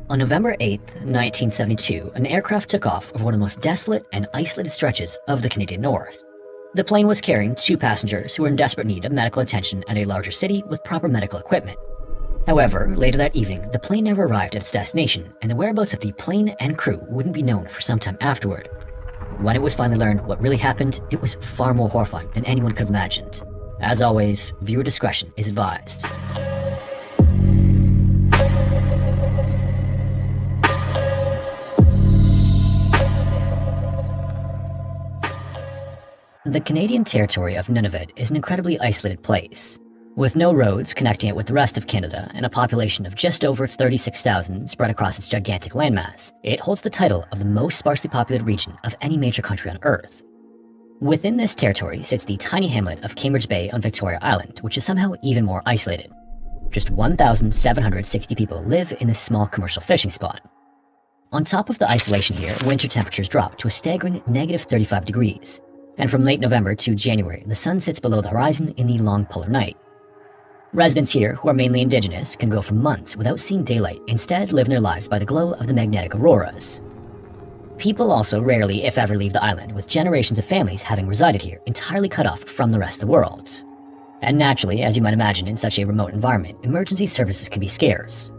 On November 8, 1972, an aircraft took off over one of the most desolate and isolated stretches of the Canadian North. The plane was carrying two passengers who were in desperate need of medical attention at a larger city with proper medical equipment. However, later that evening, the plane never arrived at its destination, and the whereabouts of the plane and crew wouldn't be known for some time afterward. When it was finally learned what really happened, it was far more horrifying than anyone could have imagined. As always, viewer discretion is advised. The Canadian territory of Nunavut is an incredibly isolated place. With no roads connecting it with the rest of Canada and a population of just over 36,000 spread across its gigantic landmass, it holds the title of the most sparsely populated region of any major country on Earth. Within this territory sits the tiny hamlet of Cambridge Bay on Victoria Island, which is somehow even more isolated. Just 1,760 people live in this small commercial fishing spot. On top of the isolation here, winter temperatures drop to a staggering -35 degrees. And from late November to January, the sun sits below the horizon in the long polar night. Residents here, who are mainly indigenous, can go for months without seeing daylight, instead living their lives by the glow of the magnetic auroras. People also rarely, if ever, leave the island, with generations of families having resided here, entirely cut off from the rest of the world. And naturally, as you might imagine in such a remote environment, emergency services can be scarce.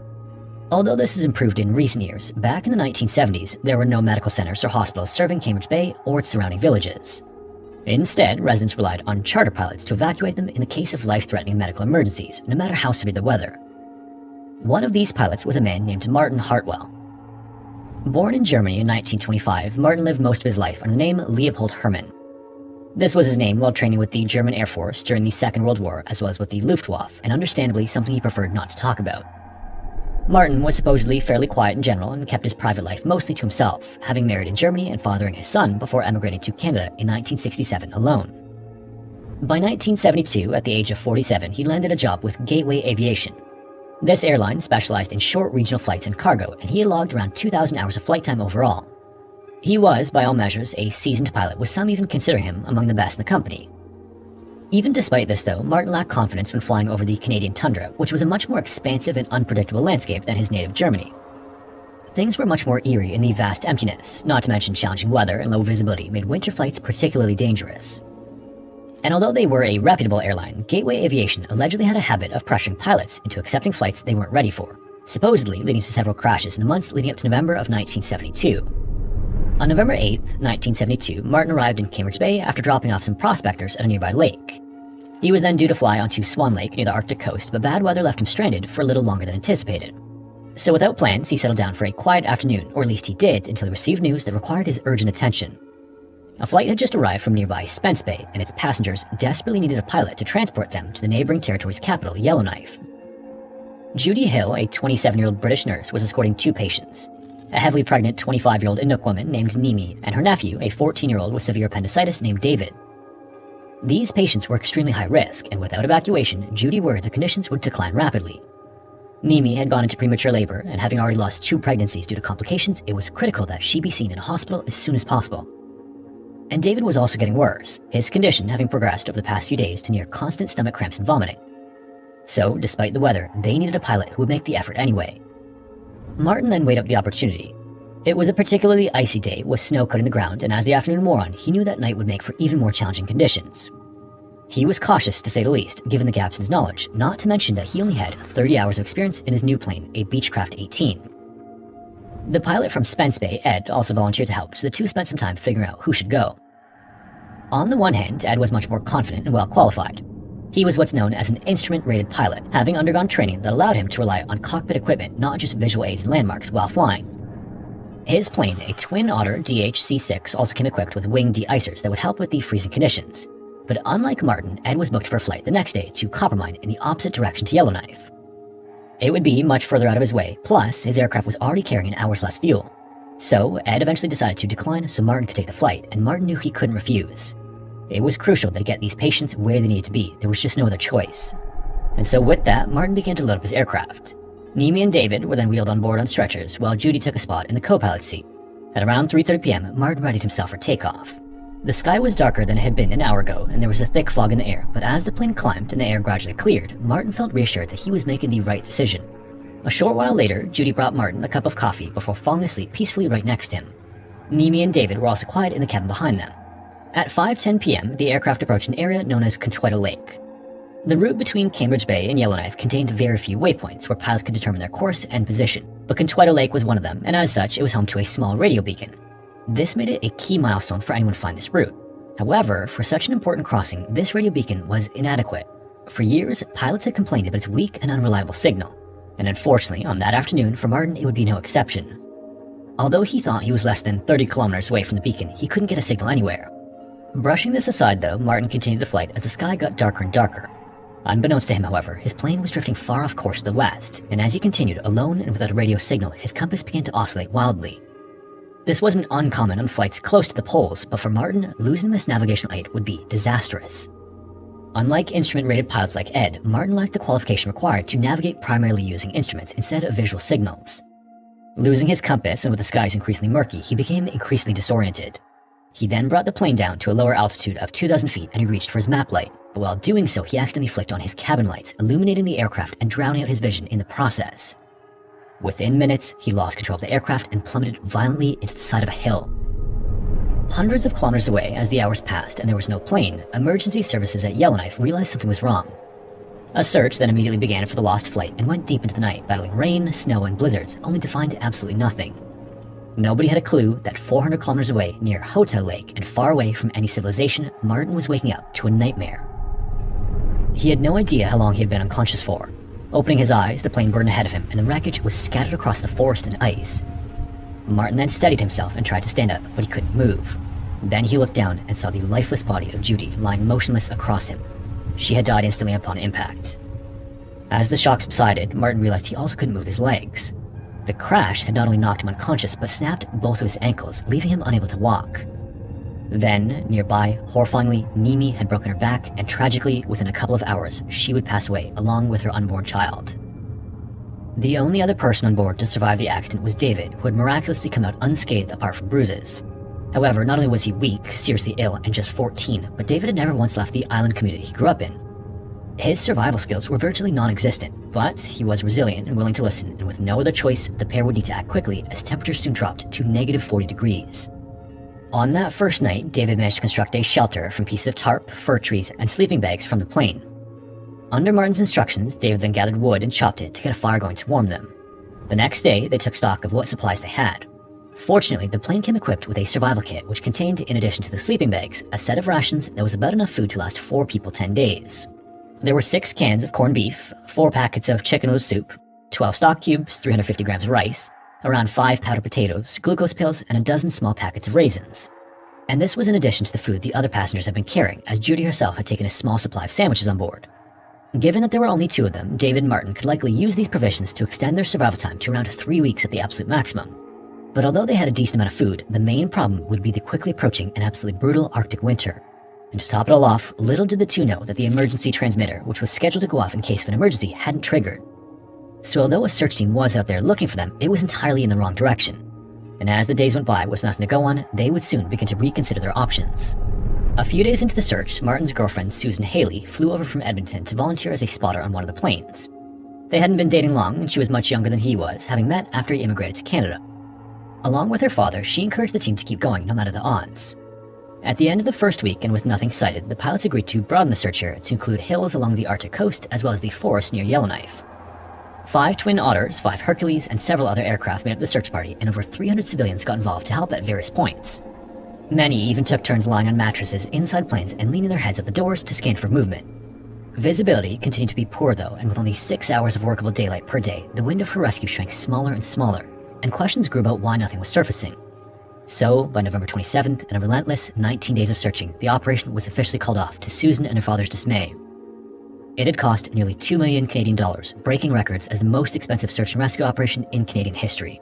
Although this has improved in recent years, back in the 1970s, there were no medical centers or hospitals serving Cambridge Bay or its surrounding villages. Instead, residents relied on charter pilots to evacuate them in the case of life-threatening medical emergencies, no matter how severe the weather. One of these pilots was a man named Martin Hartwell. Born in Germany in 1925, Martin lived most of his life under the name Leopold Hermann. This was his name while training with the German Air Force during the Second World War, as well as with the Luftwaffe, and understandably something he preferred not to talk about. Martin was supposedly fairly quiet in general and kept his private life mostly to himself, having married in Germany and fathering his son before emigrating to Canada in 1967 alone. By 1972, at the age of 47, he landed a job with Gateway Aviation. This airline specialized in short regional flights and cargo, and he had logged around 2,000 hours of flight time overall. He was, by all measures, a seasoned pilot, with some even considering him among the best in the company. Even despite this though, Martin lacked confidence when flying over the Canadian tundra, which was a much more expansive and unpredictable landscape than his native Germany. Things were much more eerie in the vast emptiness, not to mention challenging weather and low visibility made winter flights particularly dangerous. And although they were a reputable airline, Gateway Aviation allegedly had a habit of pressuring pilots into accepting flights they weren't ready for, supposedly leading to several crashes in the months leading up to November of 1972. On November 8, 1972, Martin arrived in Cambridge Bay after dropping off some prospectors at a nearby lake. He was then due to fly onto Swan Lake near the Arctic coast, but bad weather left him stranded for a little longer than anticipated. So without plans, he settled down for a quiet afternoon, or at least he did, until he received news that required his urgent attention. A flight had just arrived from nearby Spence Bay, and its passengers desperately needed a pilot to transport them to the neighboring territory's capital, Yellowknife. Judy Hill, a 27-year-old British nurse, was escorting two patients. A heavily pregnant 25-year-old Inuk woman named Nimi, and her nephew, a 14-year-old with severe appendicitis named David. These patients were extremely high risk, and without evacuation, Judy worried the conditions would decline rapidly. Nimi had gone into premature labor, and having already lost 2 pregnancies due to complications, it was critical that she be seen in a hospital as soon as possible. And David was also getting worse, his condition having progressed over the past few days to near constant stomach cramps and vomiting. So, despite the weather, they needed a pilot who would make the effort anyway. Martin then weighed up the opportunity. It was a particularly icy day with snow coating the ground, and as the afternoon wore on, he knew that night would make for even more challenging conditions. He was cautious, to say the least, given the gaps in his knowledge, not to mention that he only had 30 hours of experience in his new plane, a Beechcraft 18. The pilot from Spence Bay, Ed, also volunteered to help, so the two spent some time figuring out who should go. On the one hand, Ed was much more confident and well qualified. He was what's known as an instrument-rated pilot, having undergone training that allowed him to rely on cockpit equipment, not just visual aids and landmarks, while flying. His plane, a Twin Otter DH-C6, also came equipped with wing de-icers that would help with the freezing conditions. But unlike Martin, Ed was booked for a flight the next day to Coppermine in the opposite direction to Yellowknife. It would be much further out of his way, plus his aircraft was already carrying an hour's less fuel. So Ed eventually decided to decline so Martin could take the flight, and Martin knew he couldn't refuse. It was crucial to get these patients where they needed to be. There was just no other choice. And so with that, Martin began to load up his aircraft. Nimi and David were then wheeled on board on stretchers, while Judy took a spot in the co-pilot seat. At around 3:30 p.m., Martin readied himself for takeoff. The sky was darker than it had been an hour ago, and there was a thick fog in the air, but as the plane climbed and the air gradually cleared, Martin felt reassured that he was making the right decision. A short while later, Judy brought Martin a cup of coffee before falling asleep peacefully right next to him. Nimi and David were also quiet in the cabin behind them. At 5:10 p.m., the aircraft approached an area known as Consuelo Lake. The route between Cambridge Bay and Yellowknife contained very few waypoints where pilots could determine their course and position, but Consuelo Lake was one of them, and as such, it was home to a small radio beacon. This made it a key milestone for anyone to find this route. However, for such an important crossing, this radio beacon was inadequate. For years, pilots had complained about its weak and unreliable signal, and unfortunately, on that afternoon, for Martin, it would be no exception. Although he thought he was less than 30 kilometers away from the beacon, he couldn't get a signal anywhere. Brushing this aside though, Martin continued the flight as the sky got darker and darker. Unbeknownst to him, however, his plane was drifting far off course to the west, and as he continued alone and without a radio signal, his compass began to oscillate wildly. This wasn't uncommon on flights close to the poles, but for Martin, losing this navigational aid would be disastrous. Unlike instrument-rated pilots like Ed, Martin lacked the qualification required to navigate primarily using instruments instead of visual signals. Losing his compass, and with the skies increasingly murky, he became increasingly disoriented. He then brought the plane down to a lower altitude of 2,000 feet and he reached for his map light, but while doing so, he accidentally flicked on his cabin lights, illuminating the aircraft and drowning out his vision in the process. Within minutes, he lost control of the aircraft and plummeted violently into the side of a hill. Hundreds of kilometers away, as the hours passed and there was no plane, emergency services at Yellowknife realized something was wrong. A search then immediately began for the lost flight and went deep into the night, battling rain, snow, and blizzards, only to find absolutely nothing. Nobody had a clue that 400 kilometers away, near Hotel Lake and far away from any civilization, Martin was waking up to a nightmare. He had no idea how long he had been unconscious for. Opening his eyes, the plane burned ahead of him and the wreckage was scattered across the forest and ice. Martin then steadied himself and tried to stand up, but he couldn't move. Then he looked down and saw the lifeless body of Judy lying motionless across him. She had died instantly upon impact. As the shock subsided, Martin realized he also couldn't move his legs. The crash had not only knocked him unconscious, but snapped both of his ankles, leaving him unable to walk. Then, nearby, horrifyingly, Nimi had broken her back, and tragically, within a couple of hours, she would pass away, along with her unborn child. The only other person on board to survive the accident was David, who had miraculously come out unscathed apart from bruises. However, not only was he weak, seriously ill, and just 14, but David had never once left the island community he grew up in. His survival skills were virtually non-existent, but he was resilient and willing to listen, and with no other choice, the pair would need to act quickly as temperatures soon dropped to negative 40 degrees. On that first night, David managed to construct a shelter from pieces of tarp, fir trees, and sleeping bags from the plane. Under Martin's instructions, David then gathered wood and chopped it to get a fire going to warm them. The next day, they took stock of what supplies they had. Fortunately, the plane came equipped with a survival kit which contained, in addition to the sleeping bags, a set of rations that was about enough food to last 4 people 10 days. There were 6 cans of corned beef, 4 packets of chicken noodle soup, 12 stock cubes, 350 grams of rice, around 5 powdered potatoes, glucose pills, and a dozen small packets of raisins. And this was in addition to the food the other passengers had been carrying, as Judy herself had taken a small supply of sandwiches on board. Given that there were only 2 of them, David and Martin could likely use these provisions to extend their survival time to around 3 weeks at the absolute maximum. But although they had a decent amount of food, the main problem would be the quickly approaching and absolutely brutal Arctic winter. And to top it all off, little did the 2 know that the emergency transmitter, which was scheduled to go off in case of an emergency, hadn't triggered. So although a search team was out there looking for them, it was entirely in the wrong direction. And as the days went by with nothing to go on, they would soon begin to reconsider their options. A few days into the search, Martin's girlfriend, Susan Haley, flew over from Edmonton to volunteer as a spotter on one of the planes. They hadn't been dating long, and she was much younger than he was, having met after he immigrated to Canada. Along with her father, she encouraged the team to keep going no matter the odds. At the end of the first week, and with nothing sighted, the pilots agreed to broaden the search area to include hills along the Arctic coast as well as the forest near Yellowknife. 5 twin otters, 5 Hercules, and several other aircraft made up the search party, and over 300 civilians got involved to help at various points. Many even took turns lying on mattresses inside planes and leaning their heads out the doors to scan for movement. Visibility continued to be poor though, and with only 6 hours of workable daylight per day, the window for rescue shrank smaller and smaller, and questions grew about why nothing was surfacing. So, by November 27th, and a relentless 19 days of searching, the operation was officially called off to Susan and her father's dismay. It had cost nearly $2 million Canadian dollars, breaking records as the most expensive search and rescue operation in Canadian history.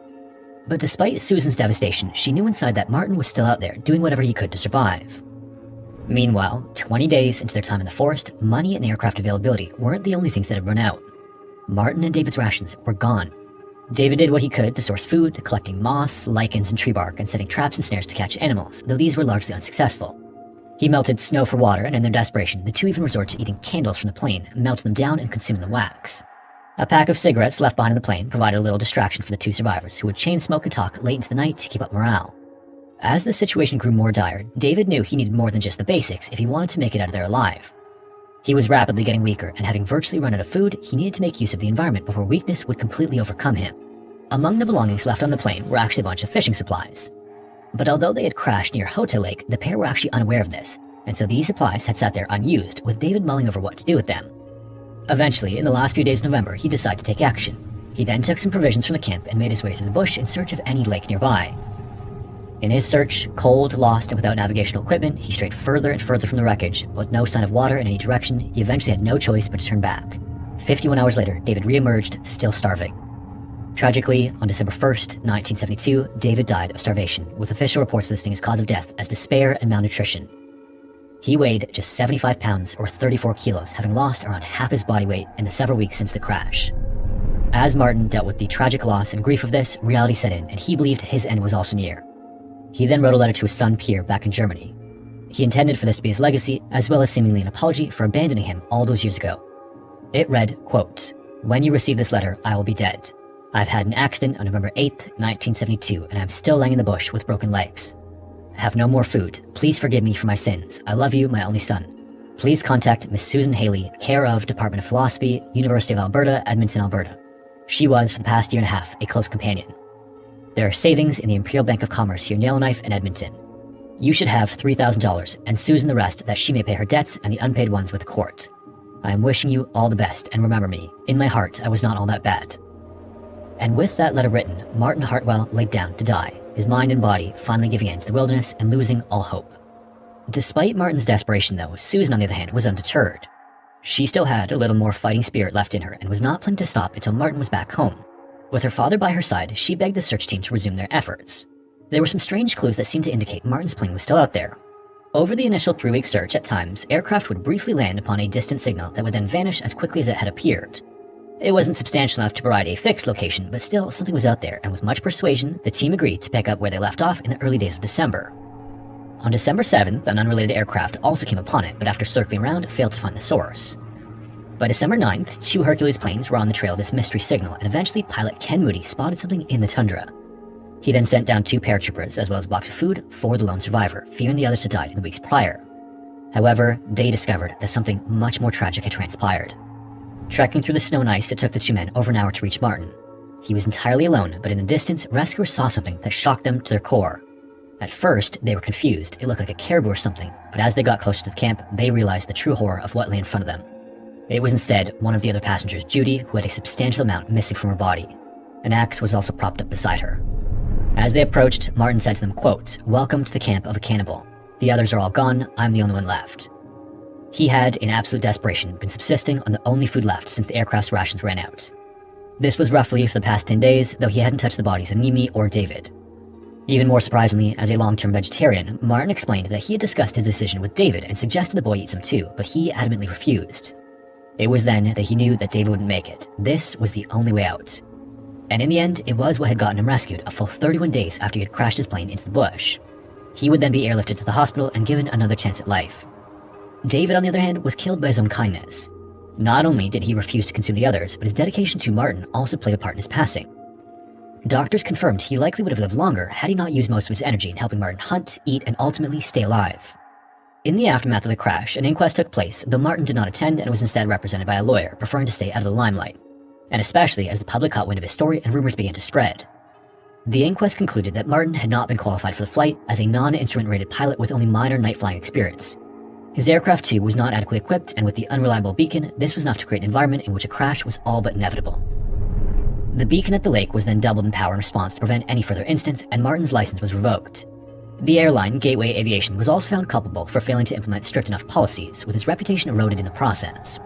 But despite Susan's devastation, she knew inside that Martin was still out there, doing whatever he could to survive. Meanwhile, 20 days into their time in the forest, money and aircraft availability weren't the only things that had run out. Martin and David's rations were gone. David did what he could to source food, collecting moss, lichens, and tree bark, and setting traps and snares to catch animals, though these were largely unsuccessful. He melted snow for water, and in their desperation, the 2 even resorted to eating candles from the plane, melting them down and consuming the wax. A pack of cigarettes left behind on the plane provided a little distraction for the two survivors, who would chain smoke and talk late into the night to keep up morale. As the situation grew more dire, David knew he needed more than just the basics if he wanted to make it out of there alive. He was rapidly getting weaker, and having virtually run out of food, he needed to make use of the environment before weakness would completely overcome him. Among the belongings left on the plane were actually a bunch of fishing supplies. But although they had crashed near Hotel Lake, the pair were actually unaware of this, and so these supplies had sat there unused, with David mulling over what to do with them. Eventually, in the last few days of November, he decided to take action. He then took some provisions from the camp and made his way through the bush in search of any lake nearby. In his search, cold, lost, and without navigational equipment, he strayed further and further from the wreckage. With no sign of water in any direction, he eventually had no choice but to turn back. 51 hours later, David re-emerged, still starving. Tragically, on December 1st, 1972, David died of starvation, with official reports listing his cause of death as despair and malnutrition. He weighed just 75 pounds or 34 kilos, having lost around half his body weight in the several weeks since the crash. As Martin dealt with the tragic loss and grief of this, reality set in, and he believed his end was also near. He then wrote a letter to his son Pierre back in Germany. He intended for this to be his legacy, as well as seemingly an apology for abandoning him all those years ago. It read, quote, "When you receive this letter, I will be dead. I've had an accident on November 8th, 1972, and I'm still laying in the bush with broken legs. I have no more food. Please forgive me for my sins. I love you, my only son. Please contact Miss Susan Haley, care of Department of Philosophy, University of Alberta, Edmonton, Alberta. She was, for the past year and a half, a close companion. There are savings in the Imperial Bank of Commerce here in Yellowknife and Edmonton. You should have $3,000, and Susan the rest, that she may pay her debts and the unpaid ones with the court. I am wishing you all the best, and remember me. In my heart, I was not all that bad." And with that letter written, Martin Hartwell laid down to die, his mind and body finally giving in to the wilderness and losing all hope. Despite Martin's desperation though, Susan on the other hand was undeterred. She still had a little more fighting spirit left in her and was not planning to stop until Martin was back home. With her father by her side, she begged the search team to resume their efforts. There were some strange clues that seemed to indicate Martin's plane was still out there. Over the initial 3-week search, at times, aircraft would briefly land upon a distant signal that would then vanish as quickly as it had appeared. It wasn't substantial enough to provide a fixed location, but still, something was out there, and with much persuasion, the team agreed to pick up where they left off in the early days of December. On December 7th, an unrelated aircraft also came upon it, but after circling around, failed to find the source. By December 9th, 2 Hercules planes were on the trail of this mystery signal, and eventually pilot Ken Moody spotted something in the tundra. He then sent down 2 paratroopers, as well as a box of food, for the lone survivor, fearing the others had died in the weeks prior. However, they discovered that something much more tragic had transpired. Trekking through the snow and ice, it took the 2 men over an hour to reach Martin. He was entirely alone, but in the distance, rescuers saw something that shocked them to their core. At first, they were confused. It looked like a caribou or something, but as they got closer to the camp, they realized the true horror of what lay in front of them. It was instead one of the other passengers, Judy, who had a substantial amount missing from her body. An axe was also propped up beside her. As they approached, Martin said to them, quote, "Welcome to the camp of a cannibal. The others are all gone, I'm the only one left." He had, in absolute desperation, been subsisting on the only food left since the aircraft's rations ran out. This was roughly for the past 10 days, though he hadn't touched the bodies of Mimi or David. Even more surprisingly, as a long-term vegetarian, Martin explained that he had discussed his decision with David and suggested the boy eat some too, but he adamantly refused. It was then that he knew that David wouldn't make it. This was the only way out. And in the end, it was what had gotten him rescued a full 31 days after he had crashed his plane into the bush. He would then be airlifted to the hospital and given another chance at life. David, on the other hand, was killed by his own kindness. Not only did he refuse to consume the others, but his dedication to Martin also played a part in his passing. Doctors confirmed he likely would have lived longer had he not used most of his energy in helping Martin hunt, eat, and ultimately stay alive. In the aftermath of the crash, an inquest took place, though Martin did not attend and was instead represented by a lawyer, preferring to stay out of the limelight, and especially as the public caught wind of his story and rumors began to spread. The inquest concluded that Martin had not been qualified for the flight as a non-instrument rated pilot with only minor night flying experience. His aircraft too was not adequately equipped, and with the unreliable beacon, this was enough to create an environment in which a crash was all but inevitable. The beacon at the lake was then doubled in power in response to prevent any further incidents, and Martin's license was revoked. The airline, Gateway Aviation, was also found culpable for failing to implement strict enough policies, with its reputation eroded in the process.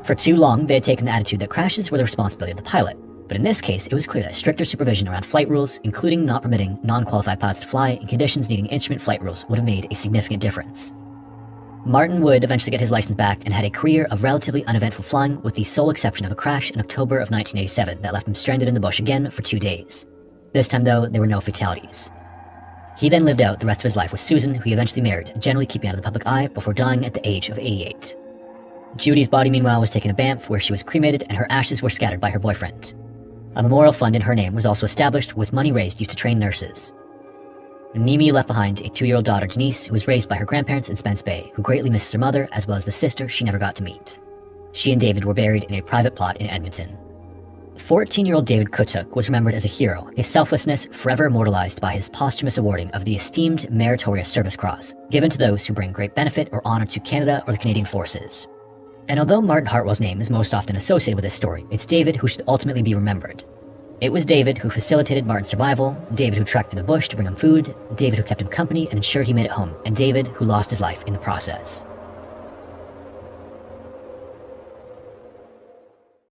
For too long, they had taken the attitude that crashes were the responsibility of the pilot, but in this case, it was clear that stricter supervision around flight rules, including not permitting non-qualified pilots to fly in conditions needing instrument flight rules, would have made a significant difference. Martin would eventually get his license back and had a career of relatively uneventful flying, with the sole exception of a crash in October of 1987 that left him stranded in the bush again for 2 days. This time though, there were no fatalities. He then lived out the rest of his life with Susan, who he eventually married, generally keeping out of the public eye before dying at the age of 88. Judy's body, meanwhile, was taken to Banff, where she was cremated and her ashes were scattered by her boyfriend. A memorial fund in her name was also established, with money raised used to train nurses. Nimi left behind a 2-year-old daughter, Denise, who was raised by her grandparents in Spence Bay, who greatly misses her mother, as well as the sister she never got to meet. She and David were buried in a private plot in Edmonton. 14-year-old David Kutuk was remembered as a hero, his selflessness forever immortalized by his posthumous awarding of the esteemed Meritorious Service Cross, given to those who bring great benefit or honor to Canada or the Canadian Forces. And although Martin Hartwell's name is most often associated with this story, it's David who should ultimately be remembered. It was David who facilitated Martin's survival, David who trekked to the bush to bring him food, David who kept him company and ensured he made it home, and David who lost his life in the process.